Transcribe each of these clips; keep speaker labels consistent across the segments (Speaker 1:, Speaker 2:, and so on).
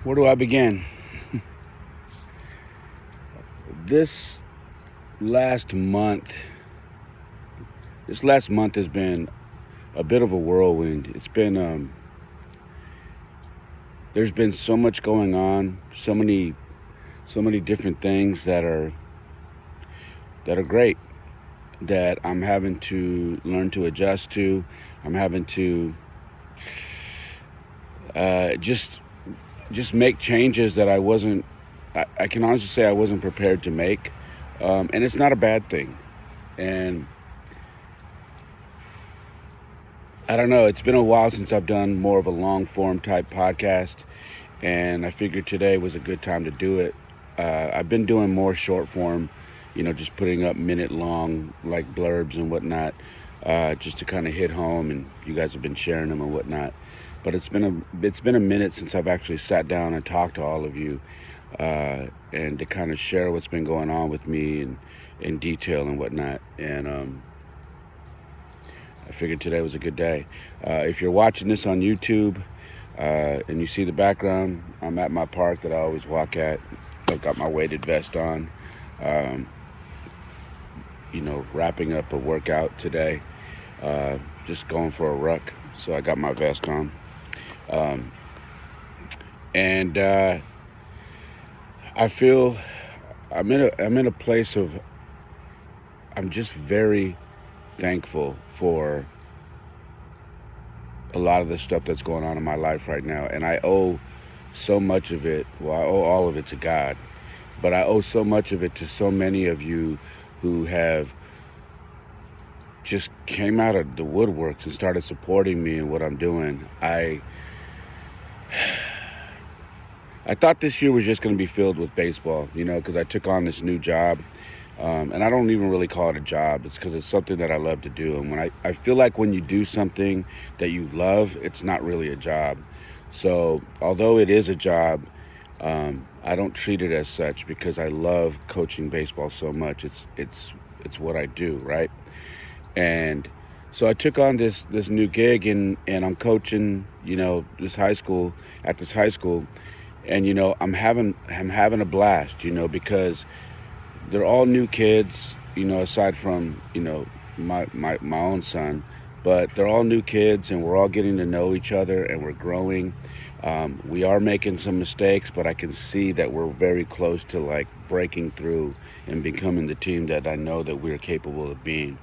Speaker 1: Where do I begin? This last month, this last month has been a bit of a whirlwind. There's been so much going on, so many different things that are great that I'm having to learn to adjust to. I'm having to just make changes that I can honestly say I wasn't prepared to make. And it's not a bad thing. And I don't know, it's been a while since I've done more of a long form type podcast, and I figured today was a good time to do it. I've been doing more short form, just putting up minute long like blurbs and whatnot, just to kind of hit home, and you guys have been sharing them and whatnot. But it's been a minute since I've actually sat down and talked to all of you, and to kind of share what's been going on with me and in detail and whatnot. And I figured today was a good day. If you're watching this on YouTube, and you see the background, I'm at my park that I always walk at. I've got my weighted vest on, wrapping up a workout today, just going for a ruck. So I got my vest on. And I feel I'm in a place of, I'm just very thankful for a lot of the stuff that's going on in my life right now. And I owe so much of it, well, I owe all of it to God, but I owe so much of it to so many of you who have just came out of the woodworks and started supporting me in what I'm doing. I thought this year was just going to be filled with baseball, because I took on this new job. And I don't even really call it a job. It's because it's something that I love to do. And when I feel like when you do something that you love, it's not really a job. So although it is a job, I don't treat it as such because I love coaching baseball so much. It's what I do, right? And so I took on this new gig, and I'm coaching, this high school, and I'm having a blast, because they're all new kids, aside from, my own son, but they're all new kids, and we're all getting to know each other, and we're growing. We are making some mistakes, but I can see that we're very close to like breaking through and becoming the team that I know that we're capable of being.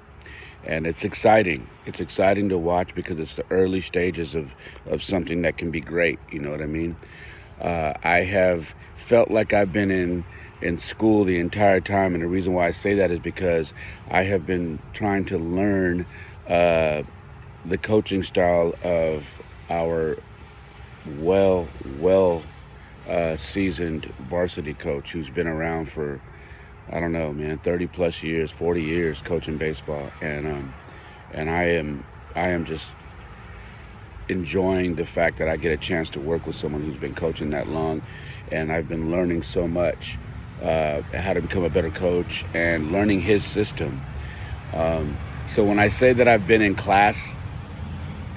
Speaker 1: And it's exciting. It's exciting to watch because it's the early stages of something that can be great. You know what I mean? I have felt like I've been in school the entire time, and the reason why I say that is because I have been trying to learn the coaching style of our well seasoned varsity coach who's been around for, I don't know, man, 30 plus years, 40 years coaching baseball, and I am just enjoying the fact that I get a chance to work with someone who's been coaching that long, and I've been learning so much. How to become a better coach and learning his system. So when I say that I've been in class,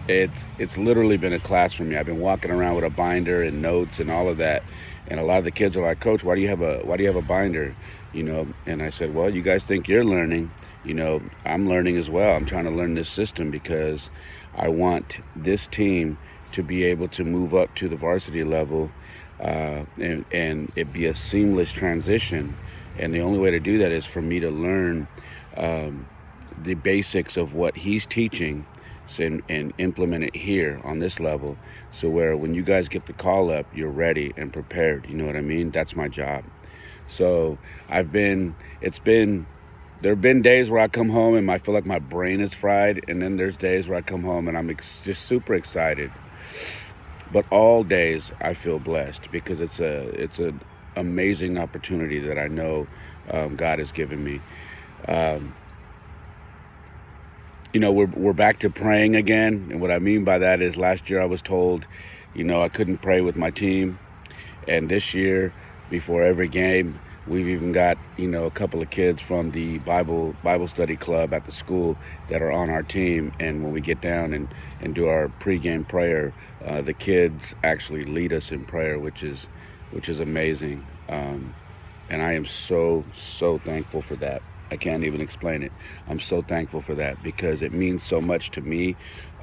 Speaker 1: it's literally been a class for me. I've been walking around with a binder and notes and all of that, and a lot of the kids are like, "Coach, why do you have a binder?" And I said, "Well, you guys think you're learning, I'm learning as well. I'm trying to learn this system because I want this team to be able to move up to the varsity level, and it be a seamless transition. And the only way to do that is for me to learn the basics of what he's teaching, and implement it here on this level, so where when you guys get the call up, you're ready and prepared. You know what I mean? That's my job. So there have been days where I come home and I feel like my brain is fried, and then there's days where I come home and I'm just super excited. But all days I feel blessed because it's an amazing opportunity that I know God has given me. We're back to praying again, and what I mean by that is last year I was told, I couldn't pray with my team, and this year, before every game, We've even got, a couple of kids from the Bible study club at the school that are on our team. And when we get down and do our pregame prayer, the kids actually lead us in prayer, which is amazing. And I am so thankful for that. I can't even explain it. I'm so thankful for that because it means so much to me.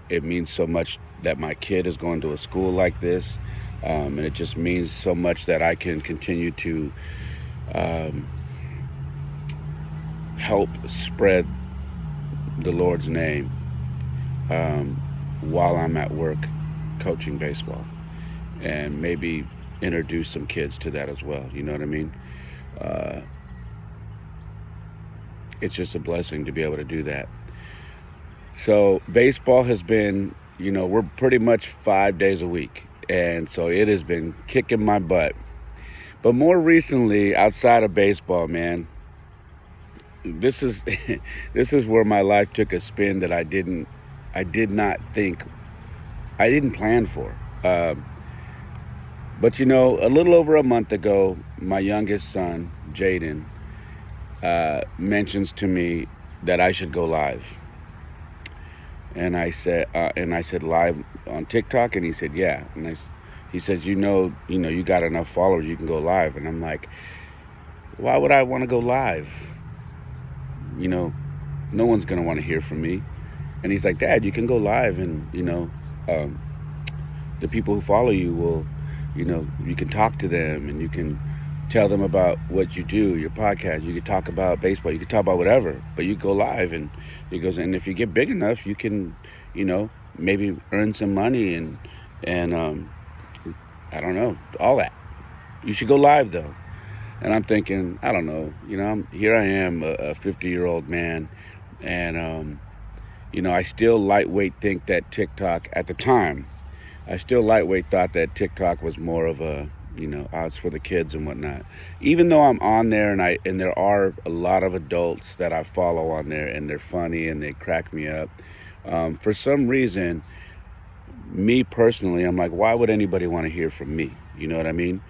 Speaker 1: It means so much that my kid is going to a school like this. And it just means so much that I can continue to help spread the Lord's name while I'm at work coaching baseball, and maybe introduce some kids to that as well. You know what I mean? It's just a blessing to be able to do that. So baseball has been, we're pretty much 5 days a week. And so it has been kicking my butt. But more recently, outside of baseball, man, this is this is where my life took a spin that I did not think, I didn't plan for. But a little over a month ago, my youngest son, Jaden, mentions to me that I should go live. And I said live on TikTok, and he said yeah. And he says, you got enough followers, you can go live. And I'm like, why would I want to go live? No one's gonna want to hear from me. And he's like, Dad, you can go live, and the people who follow you will, you can talk to them, and you can tell them about what you do, your podcast. You can talk about baseball, you can talk about whatever, but you go live. And he goes, and if you get big enough, you can, maybe earn some money and I don't know, all that. You should go live though. And I'm thinking, I don't know, here I am, a 50-year-old man, and I still lightweight think that TikTok at the time, I still lightweight thought that TikTok was more of a, it's for the kids and whatnot. Even though I'm on there and there are a lot of adults that I follow on there, and they're funny and they crack me up. For some reason, me personally, I'm like, why would anybody want to hear from me? You know what I mean?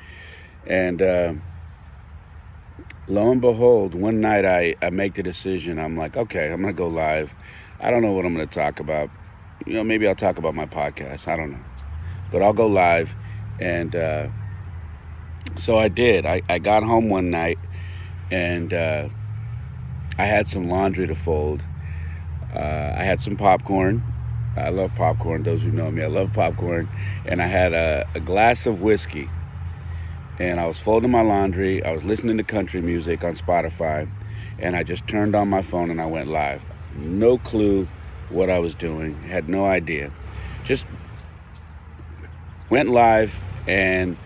Speaker 1: And lo and behold, one night I make the decision. I'm like, okay, I'm going to go live. I don't know what I'm going to talk about. Maybe I'll talk about my podcast. I don't know. But I'll go live. And so I did. I got home one night, and I had some laundry to fold. I had some popcorn. I love popcorn. Those who know me, I love popcorn. And I had a glass of whiskey. And I was folding my laundry. I was listening to country music on Spotify. And I just turned on my phone and I went live. No clue what I was doing. Had no idea. Just went live, and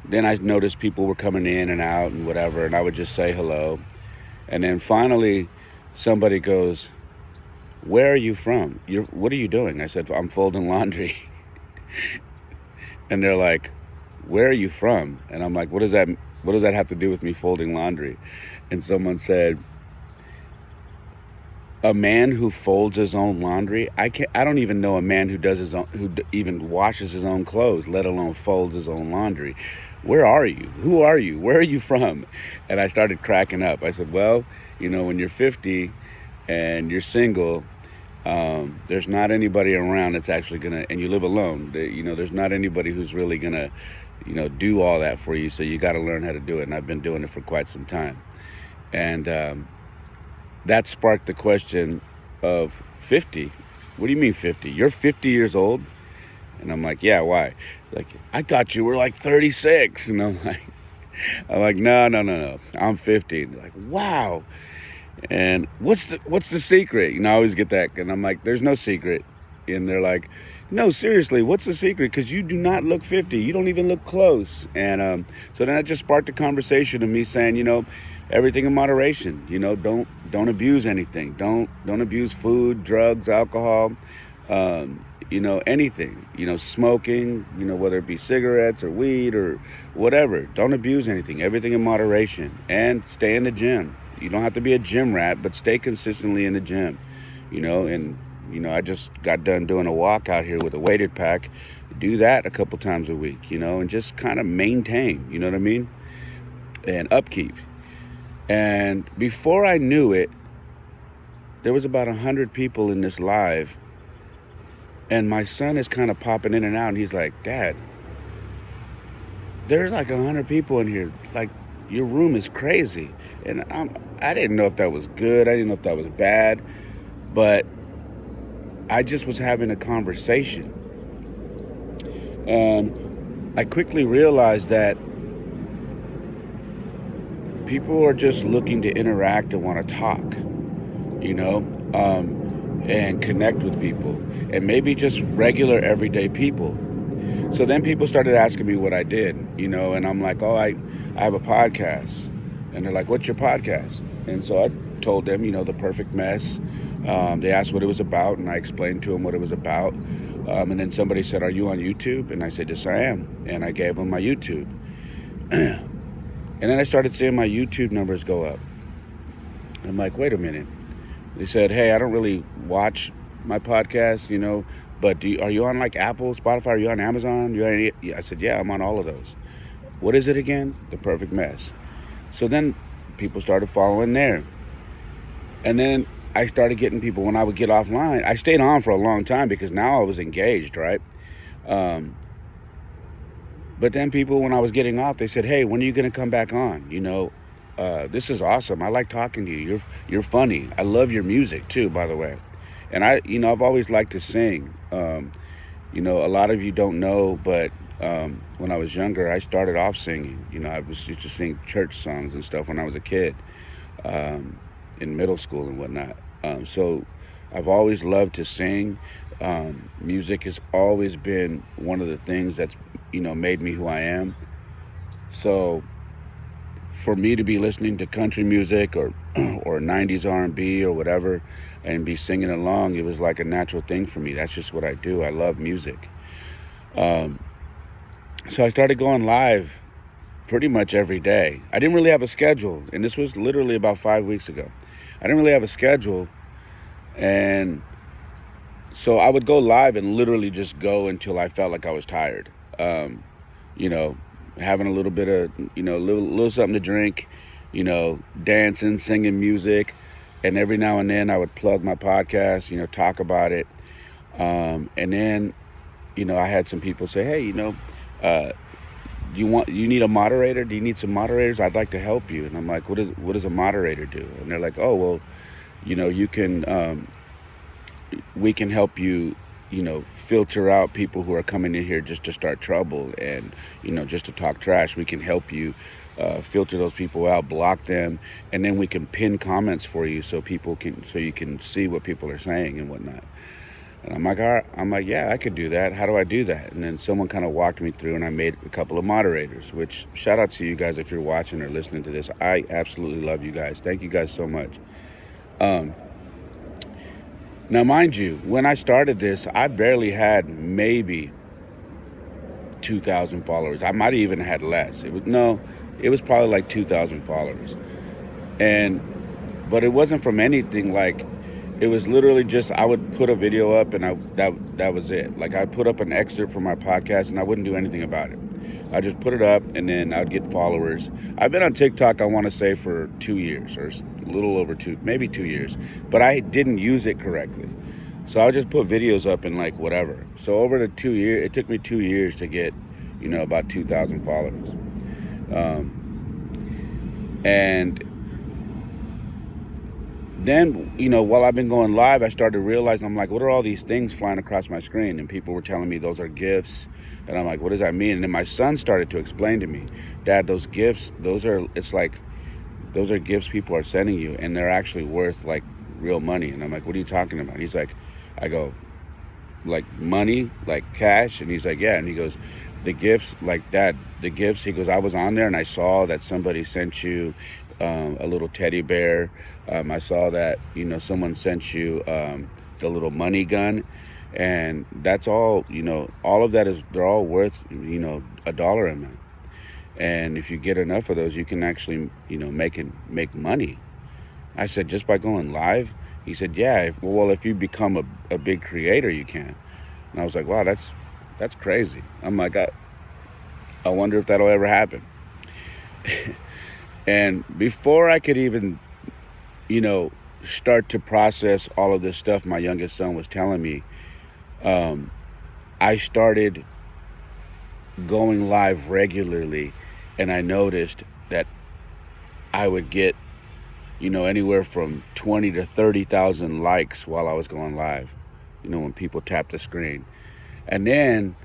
Speaker 1: then I noticed people were coming in and out and whatever, and I would just say hello. And then finally somebody goes, where are you from? What are you doing? I said, I'm folding laundry. And they're like, where are you from? And I'm like, what does that have to do with me folding laundry? And someone said, a man who folds his own laundry? I don't even know a man who even washes his own clothes, let alone folds his own laundry. Where are you? Who are you? Where are you from? And I started cracking up. I said, well, when you're 50 and you're single, there's not anybody around that's actually gonna, and you live alone, there's not anybody who's really gonna, do all that for you. So you got to learn how to do it. And I've been doing it for quite some time. And that sparked the question of 50. What do you mean 50? You're 50 years old? And I'm like, yeah, why? Like, I thought you were like 36. And I'm like, no. I'm 50. And they're like, wow. And what's the secret? I always get that. And I'm like, there's no secret. And they're like, no, seriously, what's the secret? Because you do not look 50. You don't even look close. And so then that just sparked a conversation of me saying, everything in moderation. Don't abuse anything. Don't abuse food, drugs, alcohol, anything. Smoking, whether it be cigarettes or weed or whatever. Don't abuse anything. Everything in moderation. And stay in the gym. You don't have to be a gym rat, but stay consistently in the gym. And I just got done doing a walk out here with a weighted pack. Do that a couple times a week, and just kind of maintain, you know what I mean? And upkeep. And before I knew it, there was about 100 people in this live, and my son is kind of popping in and out, and he's like, Dad, there's like 100 people in here. Like, your room is crazy. And I didn't know if that was good. I didn't know if that was bad. But I just was having a conversation. And I quickly realized that people are just looking to interact and want to talk, you know, and connect with people. And maybe just regular everyday people. So then people started asking me what I did, you know, and I'm like, oh, I have a podcast. And they're like, what's your podcast? And so I told them, you know, The Perfect Mess. They asked what it was about, and I explained to them what it was about. And then somebody said, are you on YouTube? And I said, yes, I am. And I gave them my YouTube. And then I started seeing my YouTube numbers go up. I'm like, wait a minute. They said, hey, I don't really watch my podcast, you know, but are you on like Apple, Spotify? Are you on Amazon? I said, yeah, I'm on all of those. What is it again? The Perfect Mess. So then people started following there. And then I started getting people when I would get offline. I stayed on for a long time because now I was engaged, right? But then people, when I was getting off, they said, hey, when are you going to come back on? You know, this is awesome. I like talking to you. You're funny. I love your music too, by the way. And I've always liked to sing. You know, a lot of you don't know, but when I was younger, I started off singing. You know, I used to sing church songs and stuff when I was a kid, in middle school and whatnot. So I've always loved to sing. Music has always been one of the things that's, you know, made me who I am. So for me to be listening to country music or 90s R&B or whatever and be singing along, it was like a natural thing for me. That's just what I do. I love music. So I started going live pretty much every day. I didn't really have a schedule, and this was literally about 5 weeks ago. I didn't really have a schedule, and so I would go live and literally just go until I felt like I was tired. You know, having a little bit of, you know, little something to drink, you know, dancing, singing music. And every now and then I would plug my podcast, you know, talk about it. And then, you know, I had some people say, hey, you know, you need a moderator? Do you need some moderators? I'd like to help you. And I'm like, what does a moderator do? And they're like, oh, well, you know, we can help you, you know, filter out people who are coming in here just to start trouble and, you know, just to talk trash. We can help you filter those people out, block them, and then we can pin comments for you so you can see what people are saying and whatnot. And I'm like, all right. I'm like, yeah, I could do that. How do I do that? And then someone kind of walked me through, and I made a couple of moderators, which shout out to you guys if you're watching or listening to this. I absolutely love you guys. Thank you guys so much. Now, mind you, when I started this, I barely had maybe 2,000 followers. I might have even had less. It was probably like 2,000 followers. But it wasn't from anything like, it was literally just, I would put a video up and that was it. Like, I'd put up an excerpt from my podcast and I wouldn't do anything about it. I just put it up and then I'd get followers. I've been on TikTok, I want to say, for 2 years or a little over maybe 2 years, but I didn't use it correctly. So I would just put videos up and like whatever. So over the 2 years, it took me 2 years to get, you know, about 2,000 followers. And then, you know, while I've been going live, I started realizing, I'm like, what are all these things flying across my screen? And people were telling me those are gifts. And I'm like, what does that mean? And then my son started to explain to me, Dad, those gifts, those are gifts people are sending you, and they're actually worth like real money. And I'm like, what are you talking about? He's like, I go, like money, like cash? And he's like, yeah. And he goes, the gifts, like Dad, the gifts, he goes, I was on there and I saw that somebody sent you a little teddy bear. I saw that, you know, someone sent you the little money gun. And that's all, you know, all of that they're all worth, you know, $1 amount. And if you get enough of those, you can actually, you know, make money. I said, just by going live? He said, yeah, well, if you become a big creator, you can. And I was like, wow, that's crazy. I'm like, I wonder if that'll ever happen. And before I could even, you know, start to process all of this stuff my youngest son was telling me, um, I started going live regularly, and I noticed that I would get, anywhere from 20 to 30,000 likes while I was going live, when people tap the screen. And then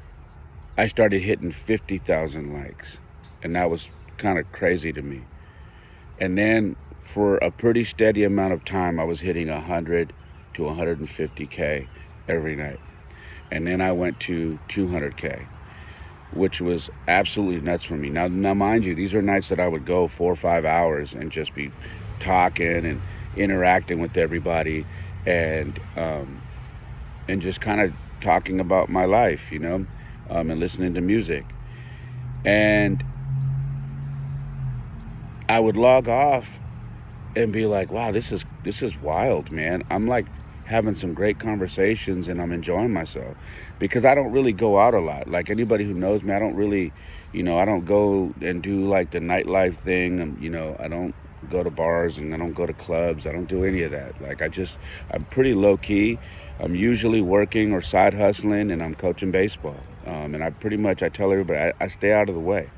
Speaker 1: I started hitting 50,000 likes, and that was kind of crazy to me. And then for a pretty steady amount of time, I was hitting 100 to 150K every night. And then I went to 200K, which was absolutely nuts for me. Now, mind you, these are nights that I would go 4 or 5 hours and just be talking and interacting with everybody, and just kind of talking about my life, and listening to music. And I would log off and be like, wow, this is wild, man. I'm like having some great conversations, and I'm enjoying myself, because I don't really go out a lot. Like anybody who knows me, I don't really, I don't go and do like the nightlife thing. I don't go to bars, and I don't go to clubs. I don't do any of that. Like I'm pretty low key. I'm usually working or side hustling, and I'm coaching baseball. And I tell everybody, I stay out of the way.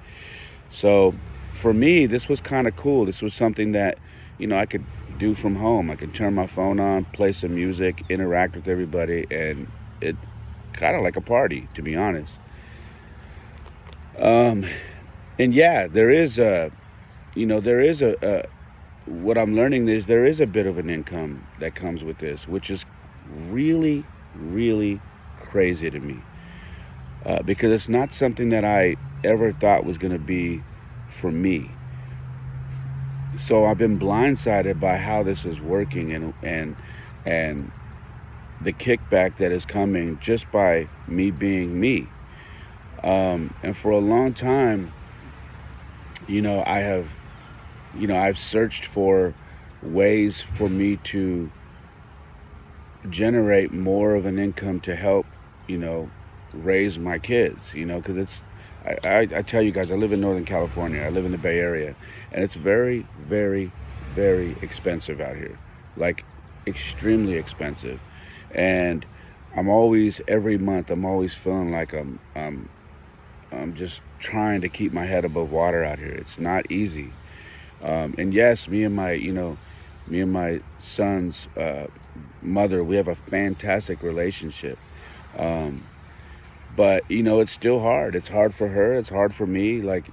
Speaker 1: So for me, this was kind of cool. This was something that, I could do from home. I could turn my phone on, play some music, interact with everybody, and it kind of like a party, to be honest. And yeah, there is what I'm learning is there is a bit of an income that comes with this, which is really, really crazy to me, because it's not something that I ever thought was going to be for me. So I've been blindsided by how this is working, and the kickback that is coming just by me being me. And for a long time, I've searched for ways for me to generate more of an income to help, raise my kids, because I tell you guys, I live in Northern California. I live in the Bay Area, and it's very, very, very expensive out here, like extremely expensive. And every month, I'm always feeling like I'm just trying to keep my head above water out here. It's not easy. And yes, me and my son's mother, we have a fantastic relationship. But it's still hard. It's hard for her. It's hard for me. Like,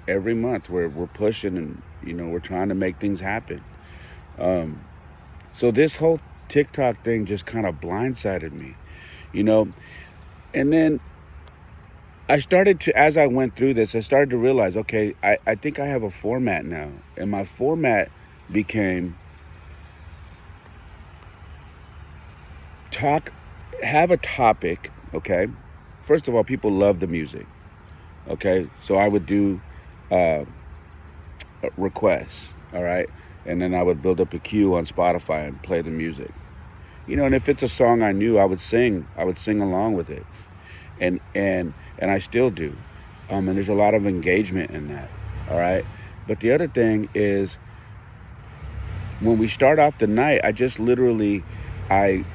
Speaker 1: every month we're pushing, and we're trying to make things happen. So this whole TikTok thing just kind of blindsided me, and then as I went through this, I started to realize, okay, I think I have a format now, and my format became have a topic, okay? First of all, people love the music, okay? So I would do requests, all right? And then I would build up a queue on Spotify and play the music. And if it's a song I knew, I would sing along with it. And I still do. And there's a lot of engagement in that, all right? But the other thing is, when we start off the night, I just literally, I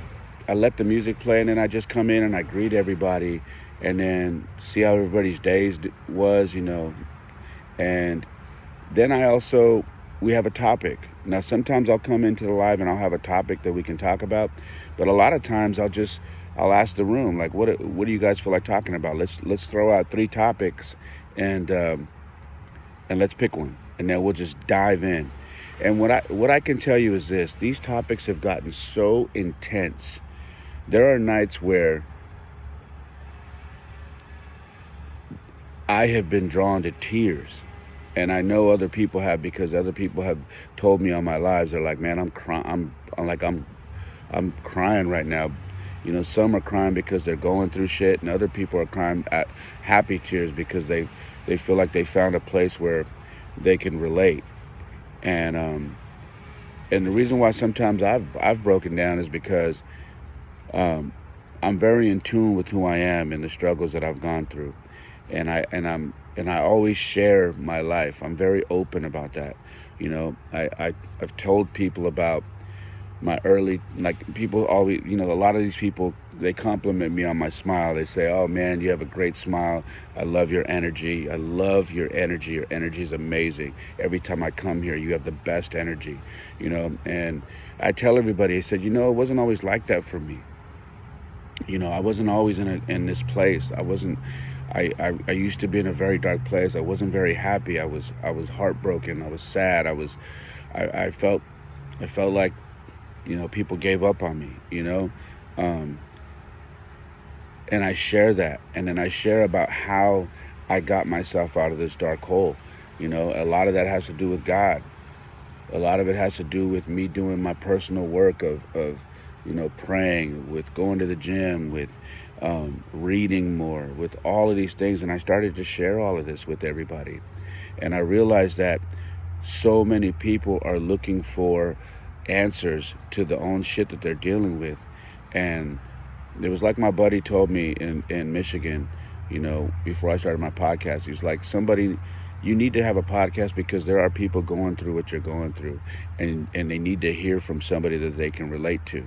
Speaker 1: let the music play, and then I just come in and I greet everybody, and then see how everybody's days was, and then we have a topic. Now, sometimes I'll come into the live and I'll have a topic that we can talk about, but a lot of times I'll ask the room, like, what do you guys feel like talking about? Let's throw out 3 topics, and let's pick one, and then we'll just dive in. And what I can tell you is this: these topics have gotten so intense. There are nights where I have been drawn to tears, and I know other people have, because other people have told me on my lives, they're like, man, I'm crying. I'm crying right now. Some are crying because they're going through shit, and other people are crying at happy tears because they feel like they found a place where they can relate. And the reason why sometimes I've broken down is because I'm very in tune with who I am and the struggles that I've gone through. And I always share my life. I'm very open about that. I've told people about my early, like, people always, a lot of these people, they compliment me on my smile. They say, "Oh man, you have a great smile. I love your energy. I love your energy. Your energy is amazing. Every time I come here, you have the best energy." And I tell everybody, I said, it wasn't always like that for me. I wasn't always in this place. I used to be in a very dark place. I wasn't very happy. I was heartbroken. I was sad. I felt like, people gave up on me, um, and I share that. And then I share about how I got myself out of this dark hole. A lot of that has to do with God. A lot of it has to do with me doing my personal work of praying, with going to the gym, with reading more, with all of these things. And I started to share all of this with everybody. And I realized that so many people are looking for answers to the own shit that they're dealing with. And it was like my buddy told me in Michigan, before I started my podcast. He was like, you need to have a podcast because there are people going through what you're going through, and they need to hear from somebody that they can relate to.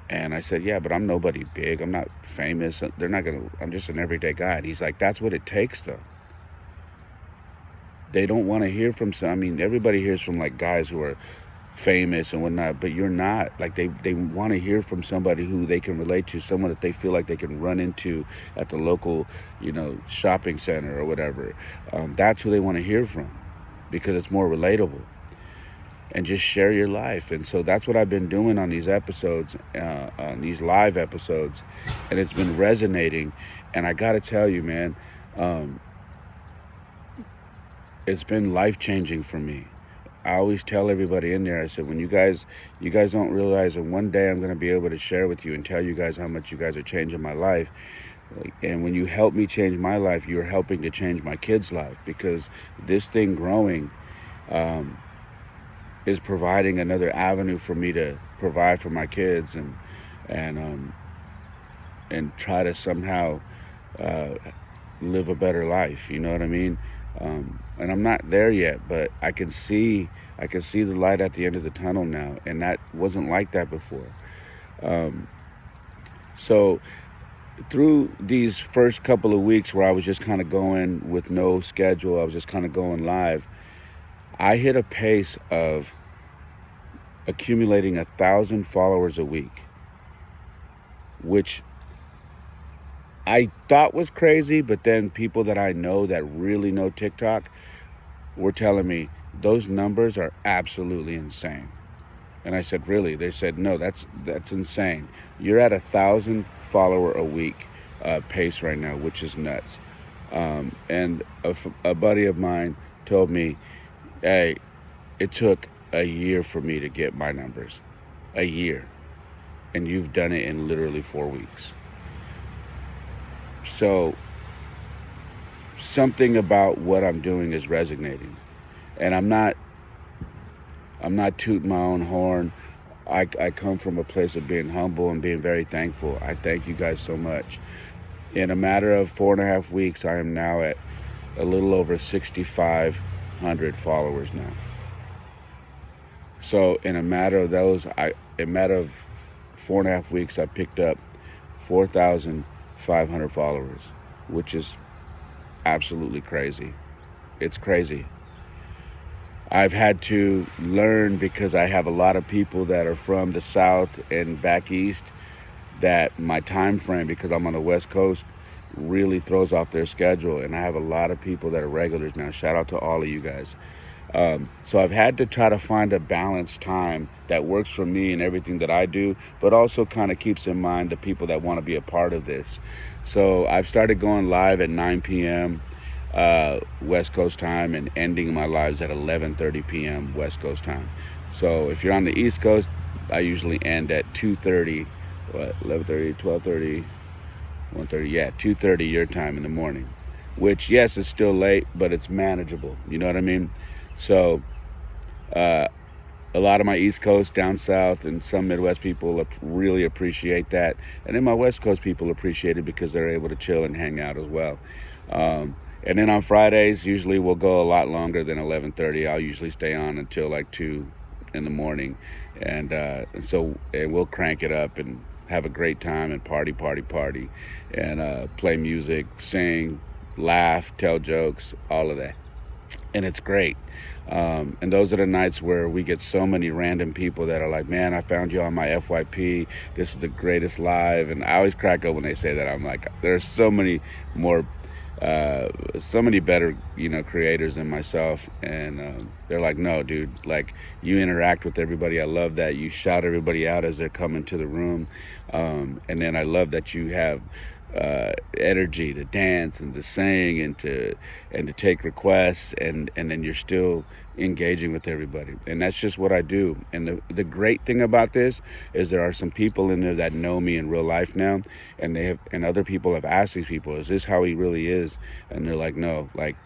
Speaker 1: And I said, yeah, but I'm nobody big. I'm not famous. I'm just an everyday guy. And he's like, that's what it takes, though. They don't want to hear from everybody hears from, like, guys who are famous and whatnot, but you're not. Like, they want to hear from somebody who they can relate to, someone that they feel like they can run into at the local, shopping center or whatever. That's who they want to hear from, because it's more relatable. And just share your life. And so that's what I've been doing on these episodes, on these live episodes, and it's been resonating. And I gotta tell you, man, it's been life-changing for me. I always tell everybody in there, I said, when you guys don't realize that one day I'm going to be able to share with you and tell you guys how much you guys are changing my life. And when you help me change my life, you're helping to change my kids' life, because this thing growing is providing another avenue for me to provide for my kids and try to somehow live a better life. You know what I mean? And I'm not there yet, but I can see the light at the end of the tunnel now, and that wasn't like that before. So through these first couple of weeks where I was just kind of going with no schedule, I was just kind of going live, I hit a pace of accumulating 1,000 followers a week, which I thought was crazy, but then people that I know that really know TikTok were telling me those numbers are absolutely insane. And I said, really? They said, no, that's insane. You're at 1,000 follower a week pace right now, which is nuts. And a buddy of mine told me, hey, it took a year for me to get my numbers. A year. And you've done it in literally 4 weeks. So something about what I'm doing is resonating. And I'm not tooting my own horn. I come from a place of being humble and being very thankful. I thank you guys so much. In a matter of 4.5 weeks, I am now at a little over 6,500 followers now. So in a matter of 4.5 weeks, I picked up 4,500 followers, which is absolutely crazy. It's crazy. I've had to learn, because I have a lot of people that are from the South and back East, that my time frame, because I'm on the West Coast, really throws off their schedule. And I have a lot of people that are regulars now. Shout out to all of you guys. So I've had to try to find a balanced time that works for me and everything that I do, but also kind of keeps in mind the people that want to be a part of this. So I've started going live at 9 p.m. West Coast time, and ending my lives at 11:30 p.m. West Coast time. So if you're on the East Coast, I usually end at 2:30, 11:30, 12:30, 1:30, yeah, 2:30 your time in the morning, which, yes, is still late, but it's manageable. You know what I mean? So a lot of my East Coast, down South, and some Midwest people really appreciate that. And then my West Coast people appreciate it because they're able to chill and hang out as well. And then on Fridays, usually we'll go a lot longer than 11:30. I'll usually stay on until like 2 in the morning, and we'll crank it up and have a great time and party, and play music, sing, laugh, tell jokes, all of that, and it's great. And those are the nights where we get so many random people that are like, "Man, I found you on my FYP. This is the greatest live." And I always crack up when they say that. I'm like, there's more, so many better, creators than myself. And they're like, "No, dude. Like, you interact with everybody. I love that you shout everybody out as they're coming to the room, and then I love that you have." Energy to dance and to sing and to take requests, and then you're still engaging with everybody, and that's just what I do. And the great thing about this is there are some people in there that know me in real life now, and other people have asked these people, is this how he really is? And they're like, no, like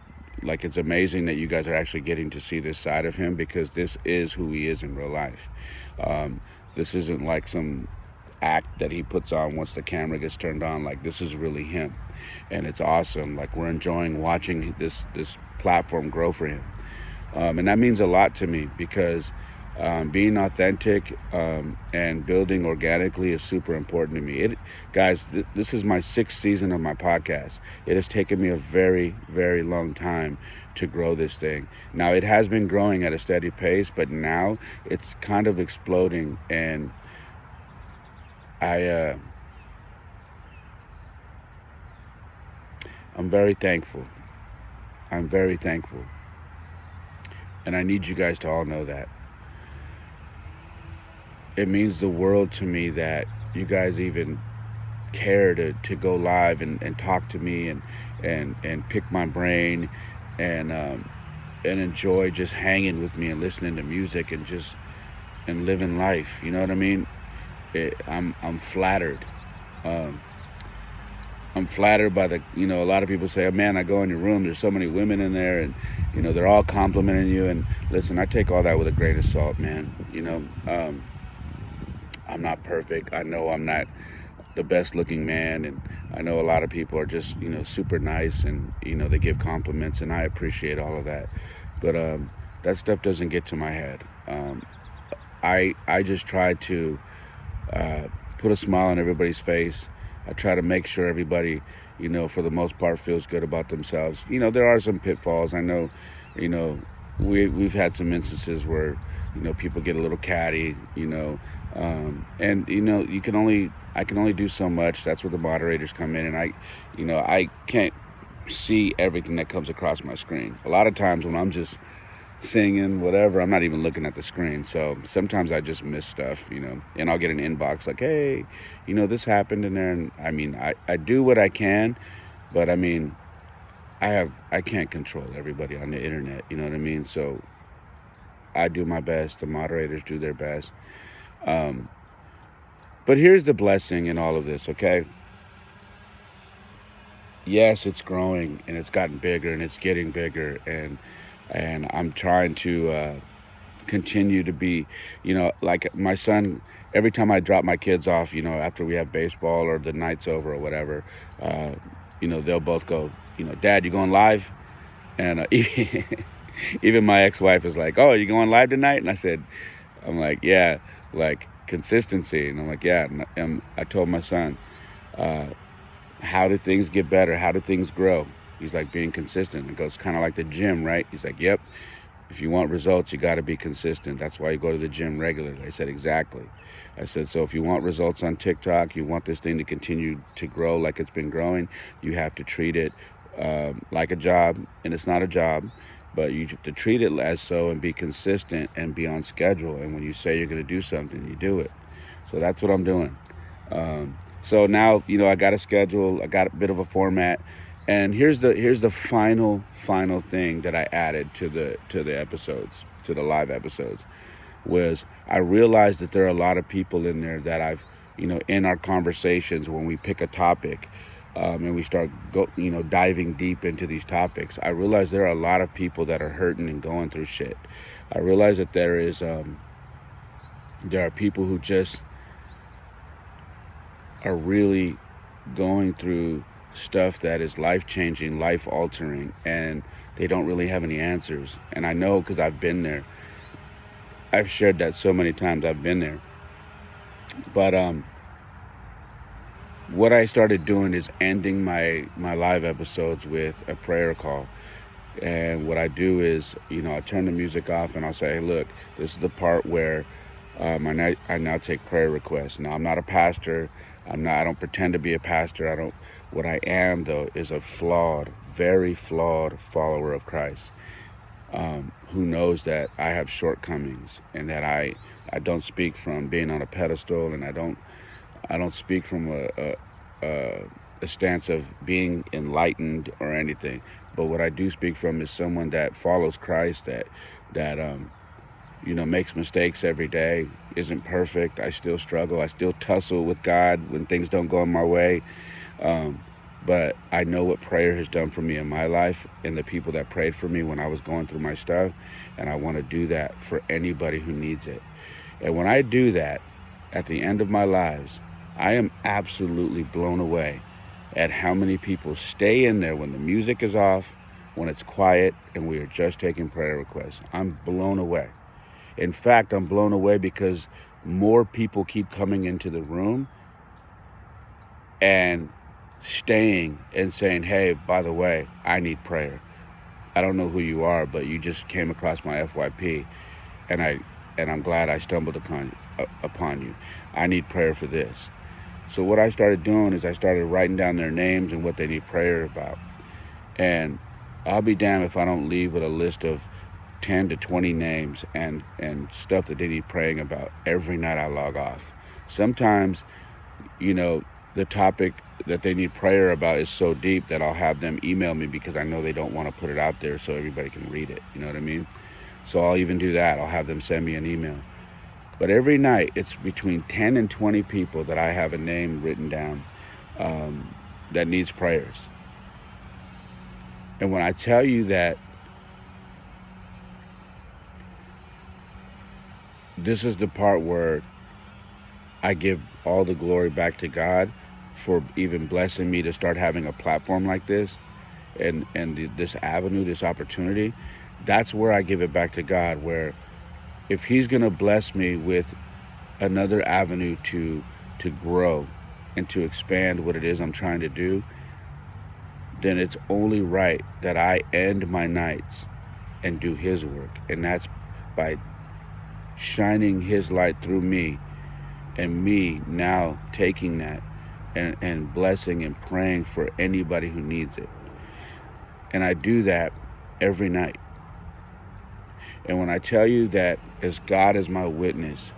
Speaker 1: it's amazing that you guys are actually getting to see this side of him, because this is who he is in real life. This isn't like some act that he puts on once the camera gets turned on. Like, this is really him, and it's awesome. Like, we're enjoying watching this platform grow for him, and that means a lot to me, because being authentic, and building organically is super important to me. Guys, this is my 6th season of my podcast. It has taken me a very, very long time to grow this thing. Now, it has been growing at a steady pace, but now it's kind of exploding, and I'm very thankful. I'm very thankful. And I need you guys to all know that. It means the world to me that you guys even care to go live and talk to me and pick my brain, and enjoy just hanging with me and listening to music and living life. You know what I mean? I'm flattered. Um, I'm flattered by a lot of people say, oh, man, I go in your room, there's so many women in there, and, they're all complimenting you. And listen, I take all that with a grain of salt, man. I'm not perfect. I know I'm not the best looking man. And I know a lot of people are just, super nice, and, they give compliments, and I appreciate all of that. But that stuff doesn't get to my head. I just try to put a smile on everybody's face. I try to make sure everybody, for the most part, feels good about themselves. There are some pitfalls. I know, we've had some instances where, people get a little catty, and I can only do so much. That's where the moderators come in, and I can't see everything that comes across my screen. A lot of times when I'm just singing, whatever, I'm not even looking at the screen. So sometimes I just miss stuff, and I'll get an inbox like, hey, this happened in there. And I do what I can, but I can't control everybody on the internet, you know what I mean? So I do my best. The moderators do their best. But here's the blessing in all of this, okay? Yes, it's growing, and it's gotten bigger, and it's getting bigger, and I'm trying to continue to be, like my son. Every time I drop my kids off, after we have baseball or the night's over or whatever, they'll both go, Dad, you going live? And even my ex-wife is like, oh, you going live tonight? And I'm like, yeah, like consistency. And I'm like, yeah. And I told my son, how do things get better? How do things grow? He's like, being consistent. It goes kind of like the gym, right? He's like, yep. If you want results, you got to be consistent. That's why you go to the gym regularly. I said, exactly. I said, so if you want results on TikTok, you want this thing to continue to grow like it's been growing, you have to treat it like a job. And it's not a job, but you have to treat it as so, and be consistent and be on schedule. And when you say you're going to do something, you do it. So that's what I'm doing. So now, I got a schedule. I got a bit of a format. And here's the final thing that I added to the episodes, to the live episodes, was I realized that there are a lot of people in there that I've, in our conversations, when we pick a topic, and we start diving deep into these topics, I realize there are a lot of people that are hurting and going through shit. I realize that there are people who just are really going through stuff that is life-changing, life-altering, and they don't really have any answers. And I know because I've been there. I've shared that so many times. I've been there. But what I started doing is ending my live episodes with a prayer call. And what I do is, I turn the music off and I'll say, hey, look, this is the part where I now take prayer requests. Now, I'm not a pastor. I don't pretend to be a pastor. What I am, though, is a flawed, very flawed follower of Christ, who knows that I have shortcomings and that I don't speak from being on a pedestal, and I don't speak from a stance of being enlightened or anything. But what I do speak from is someone that follows Christ, that makes mistakes every day, isn't perfect. I still struggle. I still tussle with God when things don't go my way. But I know what prayer has done for me in my life and the people that prayed for me when I was going through my stuff. And I want to do that for anybody who needs it. And when I do that at the end of my lives, I am absolutely blown away at how many people stay in there when the music is off, when it's quiet, and we are just taking prayer requests. I'm blown away. In fact, I'm blown away because more people keep coming into the room and staying and saying, hey, by the way, I need prayer. I don't know who you are, but you just came across my FYP, and I'm glad I stumbled upon you. I need prayer for this. So what I started doing is I started writing down their names and what they need prayer about. And I'll be damned if I don't leave with a list of 10 to 20 names and stuff that they need praying about every night I log off. Sometimes, the topic that they need prayer about is so deep that I'll have them email me because I know they don't want to put it out there so everybody can read it. You know what I mean? So I'll even do that. I'll have them send me an email. But every night, it's between 10 and 20 people that I have a name written down that needs prayers. And when I tell you that this is the part where I give all the glory back to God for even blessing me to start having a platform like this and this avenue, this opportunity, that's where I give it back to God, where if he's going to bless me with another avenue to grow and to expand what it is I'm trying to do, then it's only right that I end my nights and do his work. And that's by shining his light through me, and me now taking that and blessing and praying for anybody who needs it. And I do that every night. And when I tell you that as God is my witness,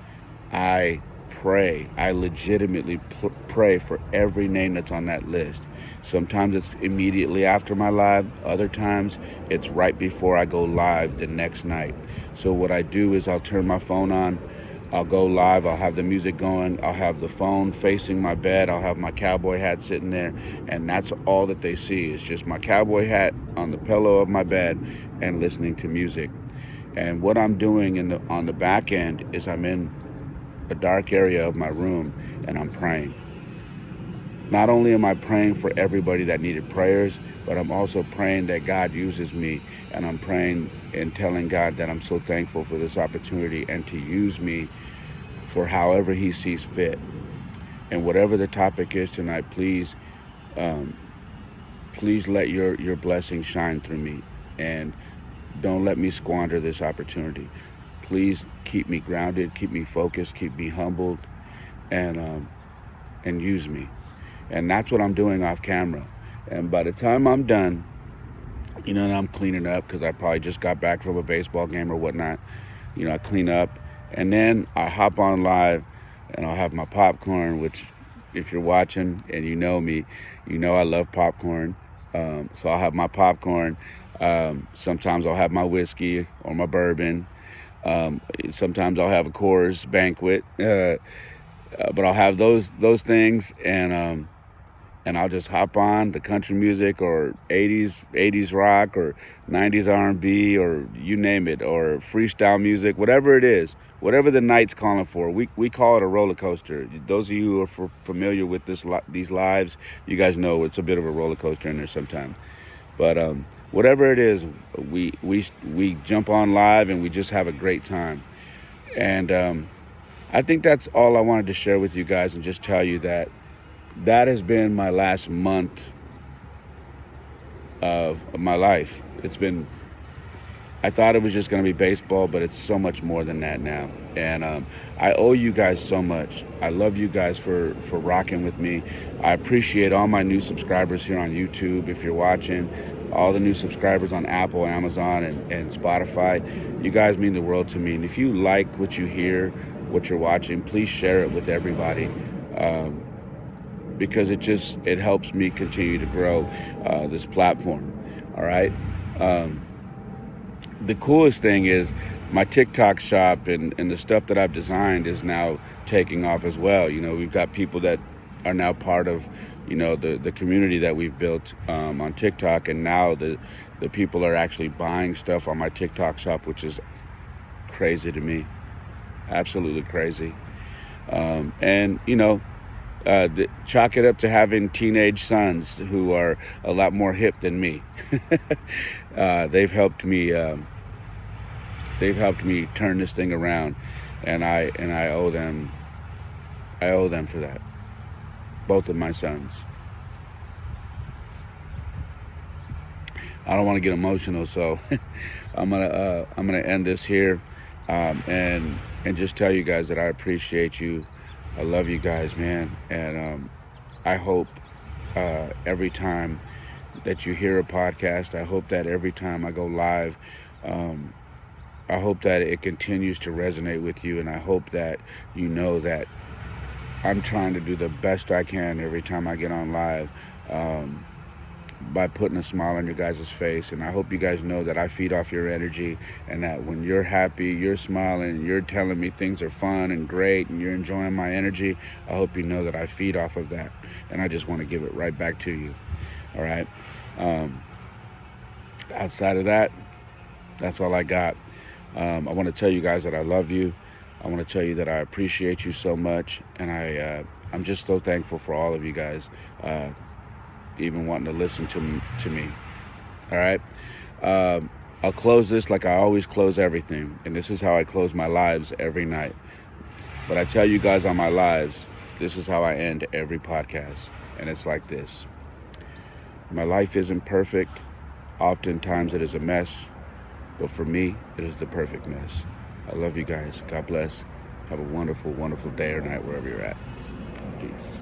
Speaker 1: I pray, I legitimately pray for every name that's on that list. Sometimes it's immediately after my live. Other times it's right before I go live the next night. So what I do is I'll turn my phone on, I'll go live, I'll have the music going, I'll have the phone facing my bed, I'll have my cowboy hat sitting there, and that's all that they see. It's just my cowboy hat on the pillow of my bed and listening to music. And what I'm doing on the back end is I'm in a dark area of my room and I'm praying. Not only am I praying for everybody that needed prayers, but I'm also praying that God uses me, and I'm praying and telling God that I'm so thankful for this opportunity and to use me for however he sees fit. And whatever the topic is tonight, please let your blessing shine through me, and don't let me squander this opportunity. Please keep me grounded, keep me focused, keep me humbled, and use me. And that's what I'm doing off camera. And by the time I'm done, and I'm cleaning up because I probably just got back from a baseball game or whatnot. I clean up, and then I hop on live, and I'll have my popcorn, which if you're watching and you know me, I love popcorn. So I'll have my popcorn. Sometimes I'll have my whiskey or my bourbon. Sometimes I'll have a Coors Banquet. But I'll have those things, and and I'll just hop on the country music or 80s rock or 90s R&B or you name it, or freestyle music, whatever it is, whatever the night's calling for. We call it a roller coaster. Those of you who are familiar with these lives, you guys know it's a bit of a roller coaster in there sometimes. But whatever it is, we jump on live and we just have a great time. And I think that's all I wanted to share with you guys, and just tell you that has been my last month of my life. I thought it was just going to be baseball, but it's so much more than that now. And I owe you guys so much. I love you guys for rocking with me. I appreciate all my new subscribers here on YouTube. If you're watching, all the new subscribers on Apple, Amazon, and Spotify, you guys mean the world to me. And if you like what you hear, what you're watching, please share it with everybody. Because it helps me continue to grow this platform. All right. The coolest thing is my TikTok shop and the stuff that I've designed is now taking off as well. You know, we've got people that are now part of, you know, the community that we've built on TikTok, and now the people are actually buying stuff on my TikTok shop, which is crazy to me, absolutely crazy. And you know, chalk it up to having teenage sons who are a lot more hip than me. They've helped me turn this thing around, and I owe them for that. Both of my sons. I don't want to get emotional, so I'm gonna end this here, and just tell you guys that I appreciate you. I love you guys, man, and I hope every time that you hear a podcast, I hope that every time I go live, I hope that it continues to resonate with you, and I hope that you know that I'm trying to do the best I can every time I get on live, by putting a smile on your guys' face. And I hope you guys know that I feed off your energy, and that when you're happy, you're smiling, you're telling me things are fun and great, and you're enjoying my energy, I hope you know that I feed off of that, and I just want to give it right back to you. All right. Outside of that, that's all I got. I want to tell you guys that I love you. I want to tell you that I appreciate you so much, and I'm just so thankful for all of you guys, even wanting to listen to me. All right. I'll close this like I always close everything, and this is how I close my lives every night. But I tell you guys on my lives, this is how I end every podcast, and it's like this. My life isn't perfect. Oftentimes it is a mess, but for me, it is the perfect mess. I love you guys. God bless. Have a wonderful, wonderful day or night wherever you're at. Peace.